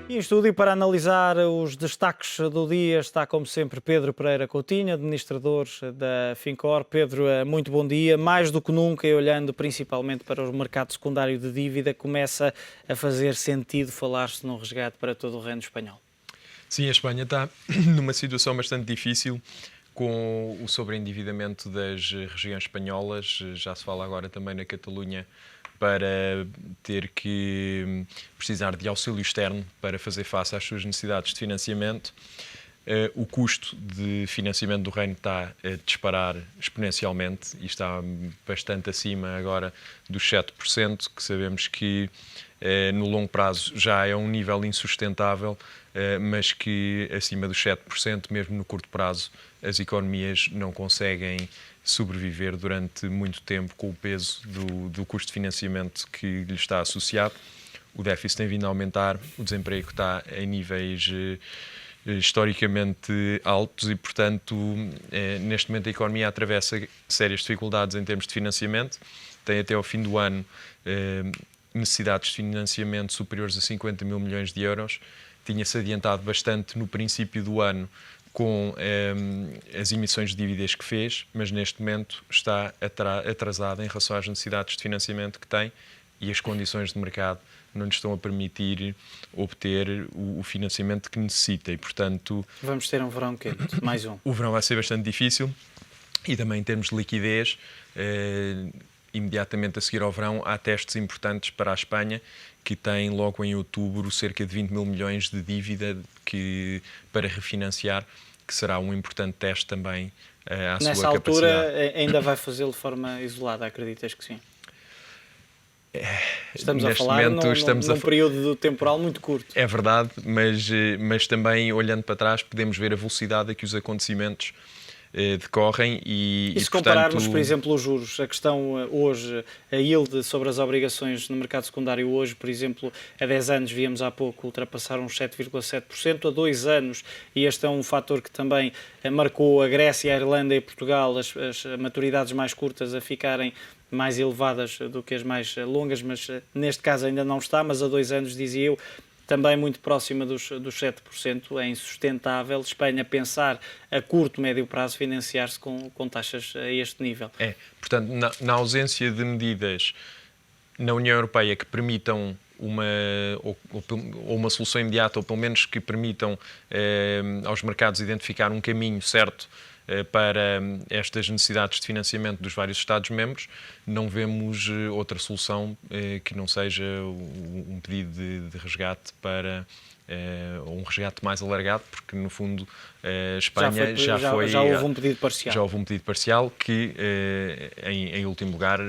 E em estúdio para analisar os destaques do dia está, como sempre, Pedro Pereira Coutinho, administrador da Fincor. Pedro, muito bom dia. Mais do que nunca, e olhando principalmente para o mercado secundário de dívida, começa a fazer sentido falar-se num resgate para todo o reino espanhol. Sim, a Espanha está numa situação bastante difícil com o sobreendividamento das regiões espanholas. Já se fala agora também na Catalunha para ter que precisar de auxílio externo para fazer face às suas necessidades de financiamento. O custo de financiamento do reino está a disparar exponencialmente e está bastante acima agora dos 7%, que sabemos que no longo prazo já é um nível insustentável, mas que acima dos 7%, mesmo no curto prazo, as economias não conseguem sobreviver durante muito tempo com o peso do custo de financiamento que lhe está associado. O déficit tem vindo a aumentar, o desemprego está em níveis historicamente altos e, portanto, neste momento a economia atravessa sérias dificuldades em termos de financiamento. Tem até ao fim do ano necessidades de financiamento superiores a 50 mil milhões de euros. Tinha-se adiantado bastante no princípio do ano com as emissões de dívidas que fez, mas neste momento está atrasada em relação às necessidades de financiamento que tem e as condições de mercado não lhe estão a permitir obter o financiamento que necessita e, portanto... Vamos ter um verão quente, mais um. O verão vai ser bastante difícil e também em termos de liquidez, imediatamente a seguir ao verão, há testes importantes para a Espanha, que tem logo em outubro cerca de 20 mil milhões de dívida para refinanciar, que será um importante teste também à sua capacidade. Nessa altura ainda vai fazê-lo de forma isolada, acreditas que sim? Estamos a falar num período temporal muito curto. É verdade, mas também olhando para trás podemos ver a velocidade a que os acontecimentos decorrem e se compararmos, por exemplo, os juros, a questão hoje, a yield sobre as obrigações no mercado secundário hoje, por exemplo, há 10 anos víamos há pouco ultrapassar uns 7,7%, há 2 anos, e este é um fator que também marcou a Grécia, a Irlanda e Portugal, as maturidades mais curtas a ficarem mais elevadas do que as mais longas, mas neste caso ainda não está, mas há 2 anos, dizia eu, também muito próxima dos 7%, é insustentável. Espanha pensar a curto, médio prazo financiar-se com taxas a este nível. Portanto, na ausência de medidas na União Europeia que permitam uma solução imediata, ou pelo menos que permitam aos mercados identificar um caminho certo para estas necessidades de financiamento dos vários Estados-membros, não vemos outra solução que não seja um pedido de resgate para um resgate mais alargado, porque no fundo a Espanha já houve um pedido parcial. Já houve um pedido parcial que, em último lugar,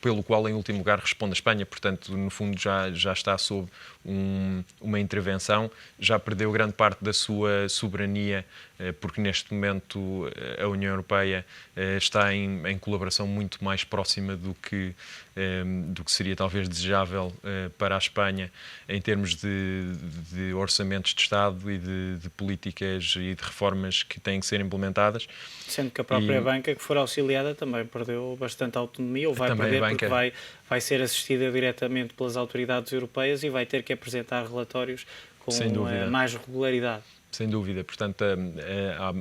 pelo qual em último lugar responde a Espanha, portanto, no fundo já está sob uma intervenção, já perdeu grande parte da sua soberania, porque neste momento a União Europeia está em colaboração muito mais próxima do que seria talvez desejável para a Espanha em termos de orçamentos de Estado e de políticas e de reformas que têm que ser implementadas. Sendo que a própria banca que for auxiliada também perdeu bastante autonomia, ou vai perder porque vai ser assistida diretamente pelas autoridades europeias e vai ter que apresentar relatórios com mais regularidade. Sem dúvida. Portanto,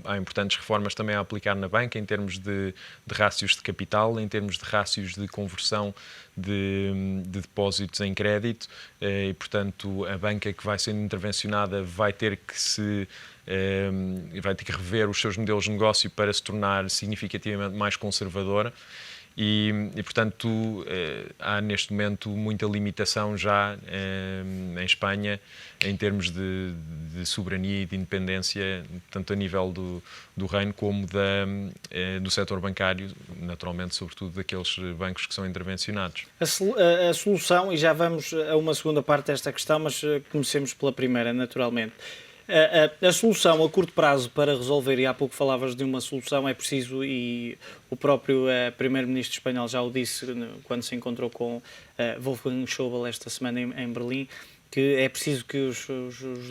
há importantes reformas também a aplicar na banca em termos de rácios de capital, em termos de rácios de conversão de depósitos em crédito e, portanto, a banca que vai sendo intervencionada vai ter que rever os seus modelos de negócio para se tornar significativamente mais conservadora. E, portanto, há neste momento muita limitação já em Espanha em termos de soberania e de independência, tanto a nível do reino como do setor bancário, naturalmente, sobretudo daqueles bancos que são intervencionados. A solução, e já vamos a uma segunda parte desta questão, mas comecemos pela primeira, naturalmente. A solução a curto prazo para resolver, e há pouco falavas de uma solução, é preciso, e o próprio primeiro-ministro espanhol já o disse quando se encontrou com Wolfgang Schäuble esta semana em Berlim, que é preciso que os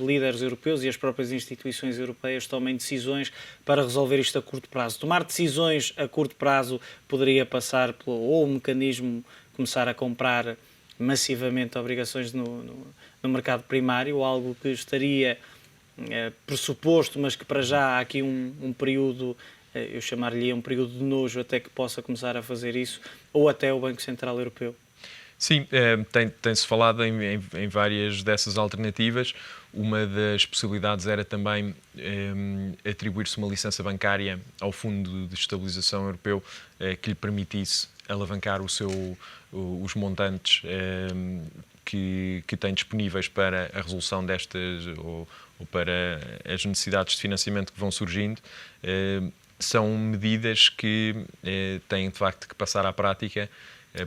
líderes europeus e as próprias instituições europeias tomem decisões para resolver isto a curto prazo. Tomar decisões a curto prazo poderia passar ou o mecanismo começar a comprar massivamente obrigações no mercado primário, algo que estaria pressuposto, mas que para já há aqui um período, eu chamar-lhe um período de nojo até que possa começar a fazer isso, ou até o Banco Central Europeu? Sim, tem-se falado em várias dessas alternativas. Uma das possibilidades era também atribuir-se uma licença bancária ao Fundo de Estabilização Europeu que lhe permitisse alavancar os montantes que tem disponíveis para a resolução destas ou para as necessidades de financiamento que vão surgindo. São medidas que têm, de facto, que passar à prática.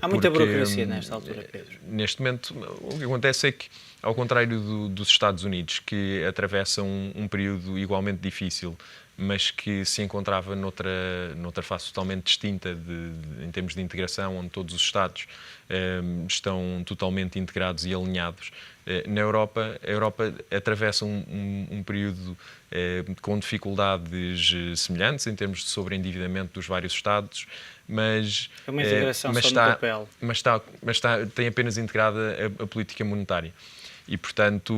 Há muita burocracia nesta altura, Pedro. Neste momento, o que acontece é que, ao contrário dos Estados Unidos, que atravessam um período igualmente difícil, mas que se encontrava noutra fase totalmente distinta em termos de integração, onde todos os Estados estão totalmente integrados e alinhados, na Europa, a Europa atravessa um período com dificuldades semelhantes em termos de sobreendividamento dos vários Estados, mas é uma integração só no papel. Mas tem apenas integrada a política monetária. E, portanto,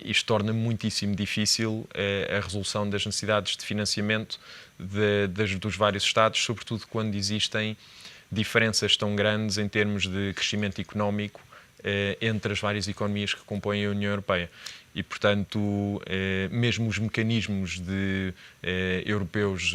isto torna muitíssimo difícil a resolução das necessidades de financiamento dos vários Estados, sobretudo quando existem diferenças tão grandes em termos de crescimento económico entre as várias economias que compõem a União Europeia. E, portanto, mesmo os mecanismos europeus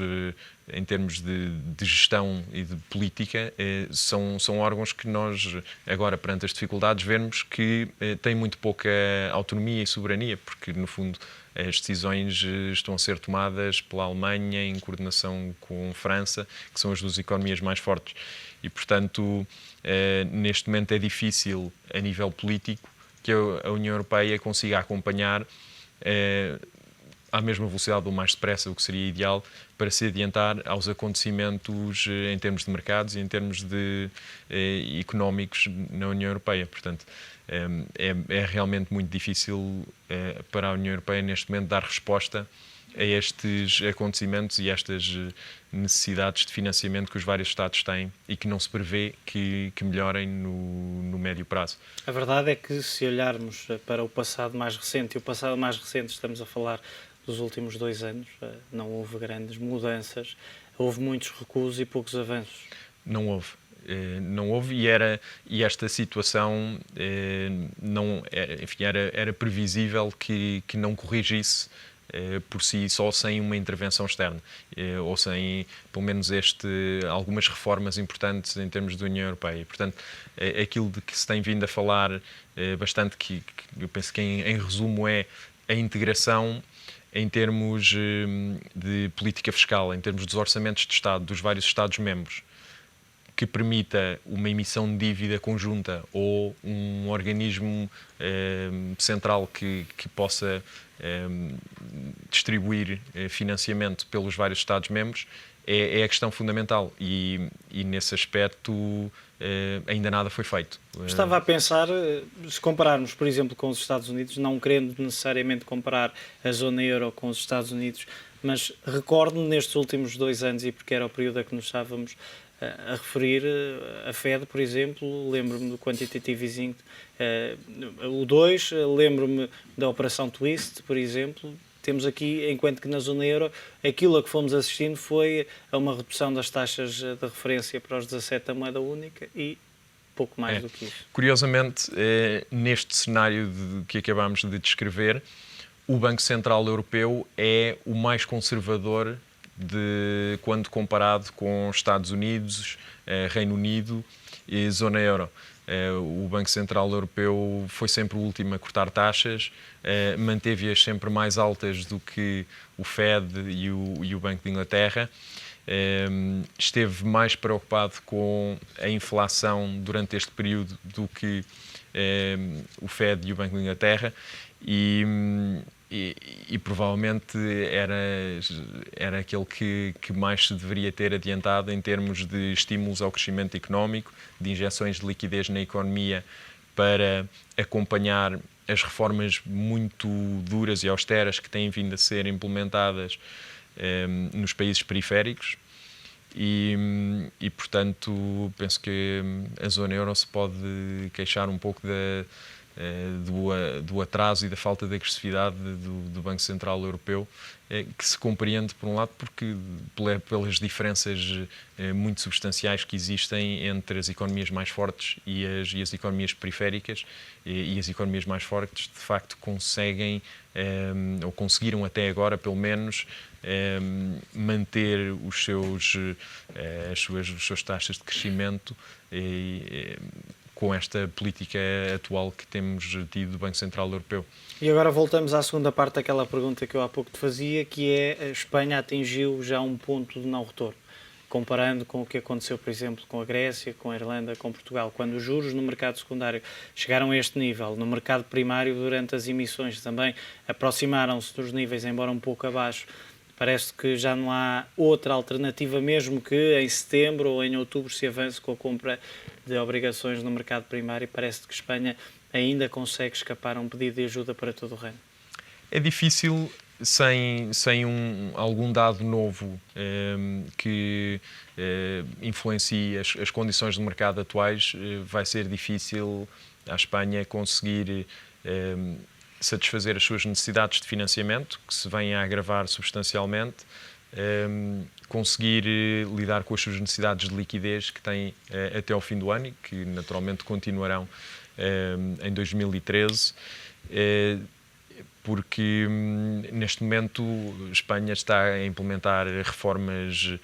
em termos de gestão e de política são órgãos que nós, agora, perante as dificuldades, vemos que têm muito pouca autonomia e soberania, porque, no fundo, as decisões estão a ser tomadas pela Alemanha em coordenação com a França, que são as duas economias mais fortes. E, portanto, neste momento é difícil, a nível político, que a União Europeia consiga acompanhar à mesma velocidade ou mais depressa, o que seria ideal, para se adiantar aos acontecimentos em termos de mercados e em termos económicos na União Europeia. Portanto, é realmente muito difícil para a União Europeia neste momento dar resposta a estes acontecimentos e estas necessidades de financiamento que os vários Estados têm e que não se prevê que melhorem no médio prazo. A verdade é que, se olharmos para o passado mais recente, e o passado mais recente estamos a falar dos últimos 2 anos, não houve grandes mudanças, houve muitos recuos e poucos avanços. Não houve. Não houve e esta situação era previsível que não corrigisse por si só, sem uma intervenção externa ou sem, pelo menos, algumas reformas importantes em termos da União Europeia. E, portanto, aquilo de que se tem vindo a falar bastante, que eu penso que em resumo é a integração em termos de política fiscal, em termos dos orçamentos de Estado dos vários Estados-membros, que permita uma emissão de dívida conjunta ou um organismo central que possa distribuir financiamento pelos vários Estados-membros, é a questão fundamental e nesse aspecto ainda nada foi feito. Estava a pensar, se compararmos, por exemplo, com os Estados Unidos, não querendo necessariamente comparar a zona euro com os Estados Unidos, mas recordo-me nestes últimos 2 anos, e porque era o período a que nos estávamos a referir, a Fed, por exemplo, lembro-me do Quantitative Easing, o 2, lembro-me da Operação Twist, por exemplo. Temos aqui, enquanto que na zona euro, aquilo a que fomos assistindo foi a uma redução das taxas de referência para os 17 da moeda única e pouco mais do que isso. Curiosamente, neste cenário que acabámos de descrever, o Banco Central Europeu é o mais conservador quando comparado com Estados Unidos, Reino Unido e zona euro. O Banco Central Europeu foi sempre o último a cortar taxas, manteve-as sempre mais altas do que o Fed e o Banco de Inglaterra. Esteve mais preocupado com a inflação durante este período do que o Fed e o Banco de Inglaterra e provavelmente era aquele que mais se deveria ter adiantado em termos de estímulos ao crescimento económico, de injeções de liquidez na economia para acompanhar as reformas muito duras e austeras que têm vindo a ser implementadas nos países periféricos Portanto, penso que a zona euro se pode queixar um pouco do atraso e da falta de agressividade do Banco Central Europeu, que se compreende, por um lado, porque pelas diferenças muito substanciais que existem entre as economias mais fortes e as economias periféricas, e as economias mais fortes, de facto, conseguem, ou conseguiram até agora, pelo menos, manter as suas taxas de crescimento com esta política atual que temos tido do Banco Central Europeu. E agora voltamos à segunda parte daquela pergunta que eu há pouco te fazia, que é: a Espanha atingiu já um ponto de não retorno, comparando com o que aconteceu, por exemplo, com a Grécia, com a Irlanda, com Portugal, quando os juros no mercado secundário chegaram a este nível, no mercado primário, durante as emissões também aproximaram-se dos níveis, embora um pouco abaixo. Parece que já não há outra alternativa, mesmo que em setembro ou em outubro se avance com a compra de obrigações no mercado primário. Parece que Espanha ainda consegue escapar a um pedido de ajuda para todo o reino. É difícil, sem algum dado novo que influencie as condições do mercado atuais, vai ser difícil à Espanha conseguir satisfazer as suas necessidades de financiamento, que se vêm a agravar substancialmente, conseguir lidar com as suas necessidades de liquidez que têm até ao fim do ano e que naturalmente continuarão em 2013, porque neste momento Espanha está a implementar reformas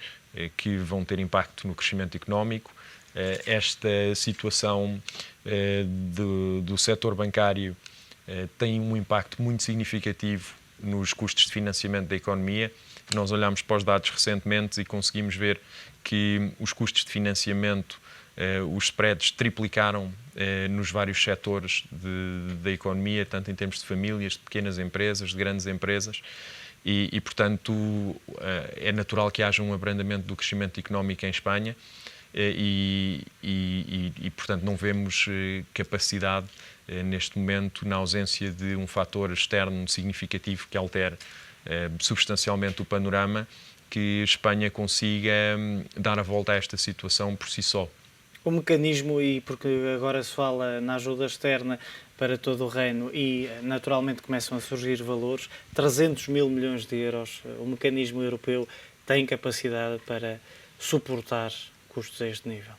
que vão ter impacto no crescimento económico. Esta situação do setor bancário tem um impacto muito significativo nos custos de financiamento da economia. Nós olhamos para os dados recentemente e conseguimos ver que os custos de financiamento, os spreads triplicaram nos vários setores da economia, tanto em termos de famílias, de pequenas empresas, de grandes empresas, e portanto, é natural que haja um abrandamento do crescimento económico em Espanha e portanto, não vemos capacidade neste momento, na ausência de um fator externo significativo que altere substancialmente o panorama, que Espanha consiga dar a volta a esta situação por si só. O mecanismo, e porque agora se fala na ajuda externa para todo o reino e naturalmente começam a surgir valores, 300 mil milhões de euros, o mecanismo europeu tem capacidade para suportar custos a este nível?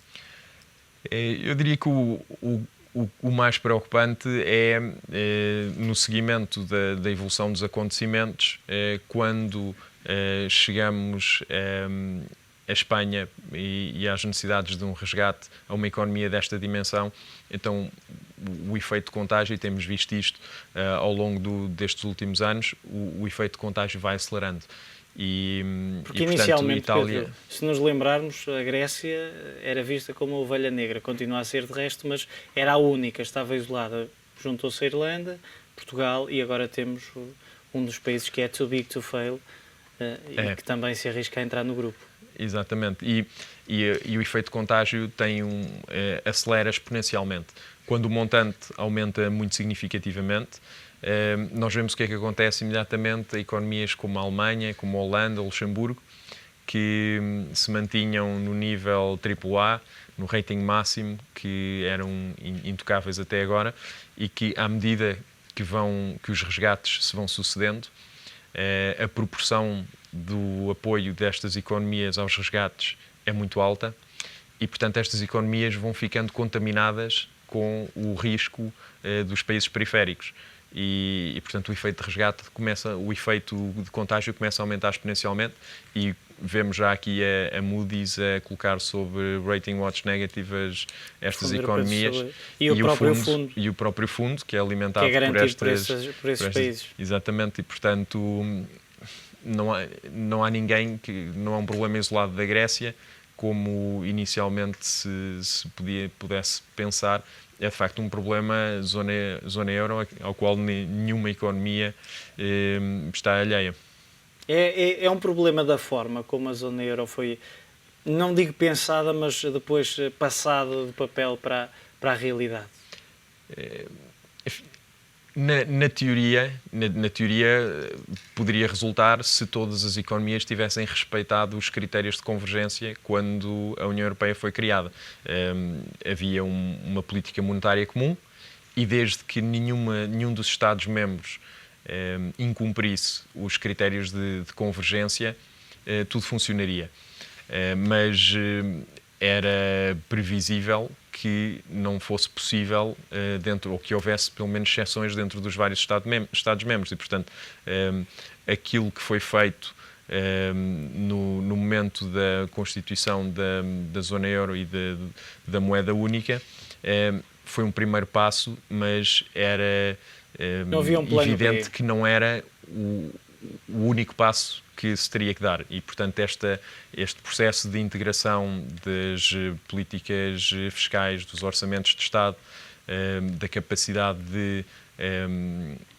Eu diria que o mais preocupante é no seguimento da evolução dos acontecimentos, quando chegamos a Espanha e às necessidades de um resgate a uma economia desta dimensão. Então, o efeito de contágio, e temos visto isto ao longo destes últimos anos, o efeito de contágio vai acelerando. Porque inicialmente, Itália... Pedro, se nos lembrarmos, a Grécia era vista como a ovelha negra, continua a ser de resto, mas era a única, estava isolada. Juntou-se a Irlanda, Portugal, e agora temos um dos países que é too big to fail e que também se arrisca a entrar no grupo. Exatamente, e o efeito de contágio acelera exponencialmente. Quando o montante aumenta muito significativamente, nós vemos o que é que acontece imediatamente a economias como a Alemanha, como a Holanda, o Luxemburgo, que se mantinham no nível AAA, no rating máximo, que eram intocáveis até agora, e que, à medida que os resgates se vão sucedendo, a proporção do apoio destas economias aos resgates é muito alta e, portanto, estas economias vão ficando contaminadas com o risco dos países periféricos. E, portanto, o efeito de resgate o efeito de contágio começa a aumentar exponencialmente e vemos já aqui a Moody's a colocar sobre rating watch negativas estas economias e o próprio fundo que é alimentado que é por esses países. Exatamente, e portanto não há ninguém não é um problema isolado da Grécia, como inicialmente se pudesse pensar. É de facto um problema zona euro ao qual nenhuma economia está alheia. É um problema da forma como a zona euro foi, não digo pensada, mas depois passada do papel para a realidade. Na teoria, poderia resultar se todas as economias tivessem respeitado os critérios de convergência quando a União Europeia foi criada. Havia uma política monetária comum e desde que nenhum dos Estados-membros incumprisse os critérios de convergência, tudo funcionaria. Mas era previsível que não fosse possível ou que houvesse pelo menos exceções dentro dos vários Estados-membros e, portanto, aquilo que foi feito no momento da constituição da zona euro e da moeda única foi um primeiro passo, mas era evidente que não era o único passo que se teria que dar e, portanto, este processo de integração das políticas fiscais, dos orçamentos de Estado, da capacidade de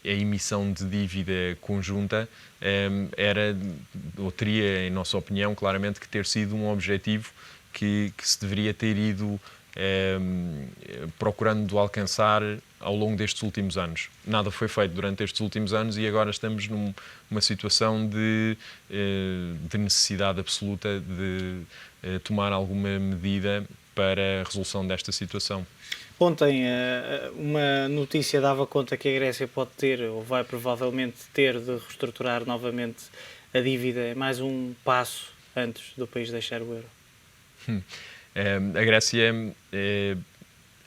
a emissão de dívida conjunta teria, em nossa opinião, claramente que ter sido um objetivo que se deveria ter ido procurando alcançar ao longo destes últimos anos. Nada foi feito durante estes últimos anos e agora estamos numa situação de necessidade absoluta de tomar alguma medida para a resolução desta situação. Ontem, uma notícia dava conta que a Grécia pode ter, ou vai provavelmente ter, de reestruturar novamente a dívida. É mais um passo antes do país deixar o euro. A Grécia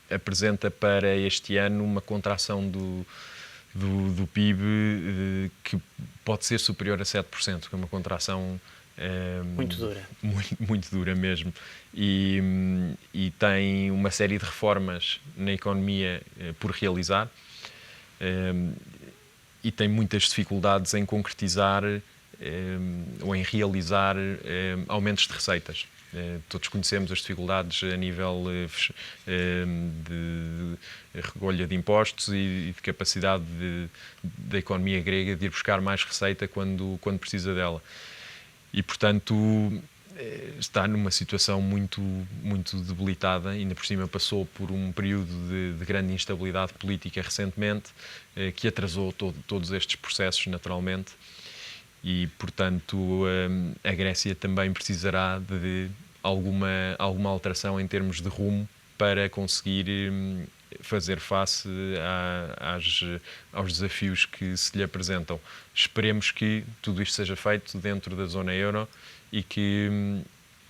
apresenta para este ano uma contração do PIB que pode ser superior a 7%, que é uma contração muito dura. Muito dura mesmo. E tem uma série de reformas na economia por realizar e tem muitas dificuldades em concretizar ou em realizar aumentos de receitas. Todos conhecemos as dificuldades a nível de recolha de impostos e de capacidade da economia grega de ir buscar mais receita quando precisa dela. E, portanto, está numa situação muito debilitada, ainda por cima passou por um período de grande instabilidade política recentemente, que atrasou todos estes processos naturalmente. E, portanto, a Grécia também precisará de alguma alteração em termos de rumo para conseguir fazer face aos desafios que se lhe apresentam. Esperemos que tudo isto seja feito dentro da zona euro e que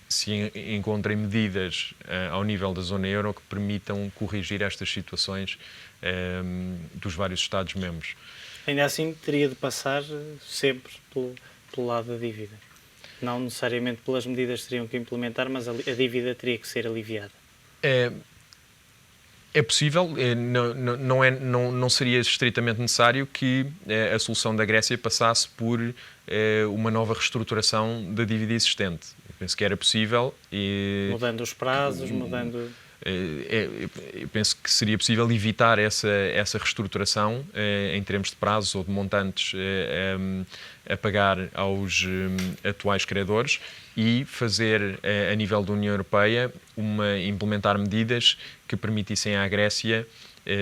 se encontrem medidas ao nível da zona euro que permitam corrigir estas situações dos vários Estados-membros. Ainda assim, teria de passar sempre pelo lado da dívida. Não necessariamente pelas medidas que teriam que implementar, mas a dívida teria que ser aliviada. É possível, não seria estritamente necessário que a solução da Grécia passasse por uma nova reestruturação da dívida existente. Eu penso que era possível. Mudando os prazos, mudando... Eu penso que seria possível evitar essa reestruturação em termos de prazos ou de montantes a pagar aos atuais credores e fazer, a nível da União Europeia, implementar medidas que permitissem à Grécia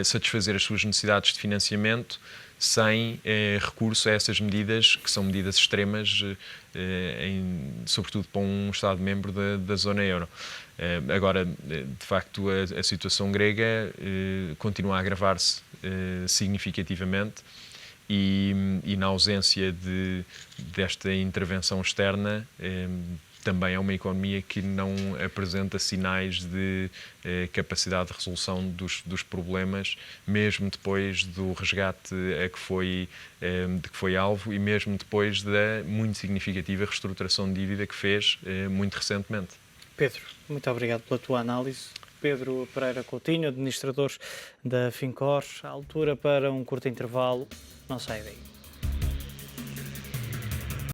satisfazer as suas necessidades de financiamento sem recurso a essas medidas, que são medidas extremas, sobretudo para um Estado-membro da zona euro. Agora, de facto, a situação grega continua a agravar-se significativamente e na ausência desta intervenção externa, também é uma economia que não apresenta sinais de capacidade de resolução dos problemas, mesmo depois do resgate de que foi alvo e mesmo depois da muito significativa reestruturação de dívida que fez muito recentemente. Pedro, muito obrigado pela tua análise. Pedro Pereira Coutinho, administrador da Fincor. À altura para um curto intervalo. Não sai daí.